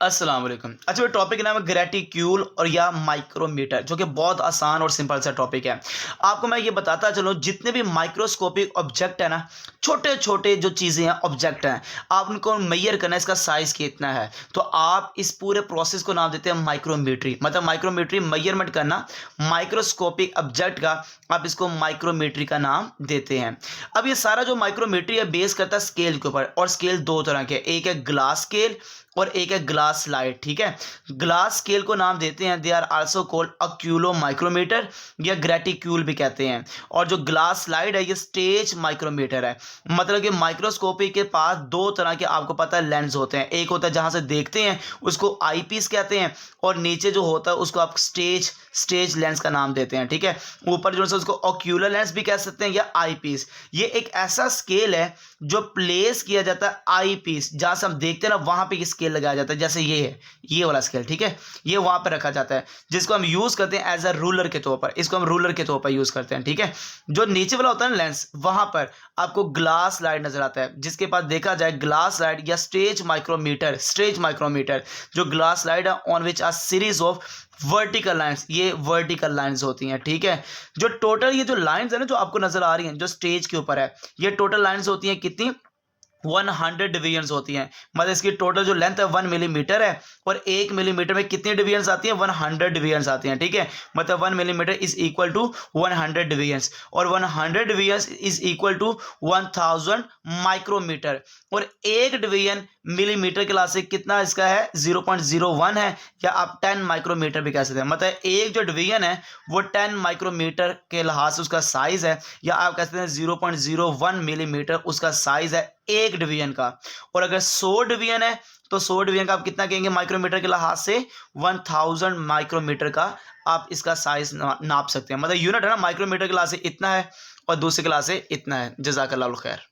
अस्सलाम वालेकुम। अच्छा, ये टॉपिक का नाम है ग्रेटिक्यूल और या माइक्रोमीटर, जो कि बहुत आसान और सिंपल सा टॉपिक है। आपको मैं ये बताता चलूँ, जितने भी माइक्रोस्कोपिक ऑब्जेक्ट है ना, छोटे छोटे जो चीज़ें हैं, ऑब्जेक्ट हैं, आप उनको मेजर करना है, इसका साइज़ कितना है, तो आप इस पूरे प्रोसेस को नाम देते हैं माइक्रोमीट्री। मतलब माइक्रोमीट्री मेजरमेंट करना माइक्रोस्कोपिक ऑब्जेक्ट का, आप इसको माइक्रोमीट्री का नाम देते हैं। अब ये सारा जो माइक्रोमीट्री है बेस करता है स्केल के ऊपर, और स्केल दो तरह के, एक है ग्लास स्केल और एक है ग्लास स्लाइड। ठीक है, ग्लास स्केल को नाम देते हैं, they are also called oculo micrometer या ग्रेटिक्यूल भी कहते हैं। और जो ग्लास स्लाइड है ये स्टेज माइक्रोमीटर है। मतलब कि माइक्रोस्कोपी के पास दो तरह के आपको पता है लेंस होते हैं, एक होता है जहां से देखते हैं उसको आई पीस कहते हैं, और नीचे जो होता है उसको आप स्टेज लेंस का नाम देते हैं। ठीक है, ऊपर जो है उसको ऑक्यूलर लेंस भी कह सकते हैं या आई पीस। ये एक ऐसा स्केल है जो प्लेस किया जाता है आई पीस, जहां से हम देखते हैं ना वहां पे स्केल लगाया जाता है, जैसे ये है, ये वाला स्केल। ठीक है, ये वहां पर रखा जाता है, जिसको हम यूज करते हैं एज अ रूलर के तौर पर, इसको हम रूलर के तौर पर यूज करते हैं। ठीक है, जो नीचे वाला होता है ना लेंस, वहां पर आपको ग्लास स्लाइड नजर आता है, जिसके पास देखा जाए ग्लास स्लाइड या स्टेज माइक्रोमीटर, जो ग्लास स्लाइड है on which R series of vertical lines, ये वर्टिकल लाइंस होती हैं। ठीक है, जो टोटल ये जो लाइंस है ना जो आपको नजर आ रही हैं जो स्टेज के ऊपर है, ये टोटल लाइंस होती हैं कितनी, 100 डिवीजन्स होती हैं। मतलब इसकी टोटल जो लेंथ है 1 मिलीमीटर है, और 1 मिलीमीटर में कितनी डिवीजन्स आती हैं, 100 डिवीजन्स आती हैं। ठीक है, मतलब 1 millimetre is equal to 100 divisions, और 100 divisions is equal to 1000 micrometre. और एक डिवीजन मिलीमीटर के लासे कितना इसका है, 0.01 है, या आप 10 माइक्रोमीटर भी कह सकते हैं। मतलब एक जो डिवीजन है वो 10 माइक्रोमीटर के लिहाज से उसका साइज है, या आप कह सकते हैं 0.01 मिलीमीटर उसका साइज है एक डिवीजन का। और अगर 100 डिवीजन है तो 100 डिवीजन का आप कितना कहेंगे माइक्रोमीटर के लिहाज से, 1000 माइक्रोमीटर का आप इसका साइज नाप सकते हैं। मतलब यूनिट है ना, माइक्रोमीटर के लिहाज से इतना है और दूसरे के लिहाज से इतना है। जज़ाकल्लाहु खैर।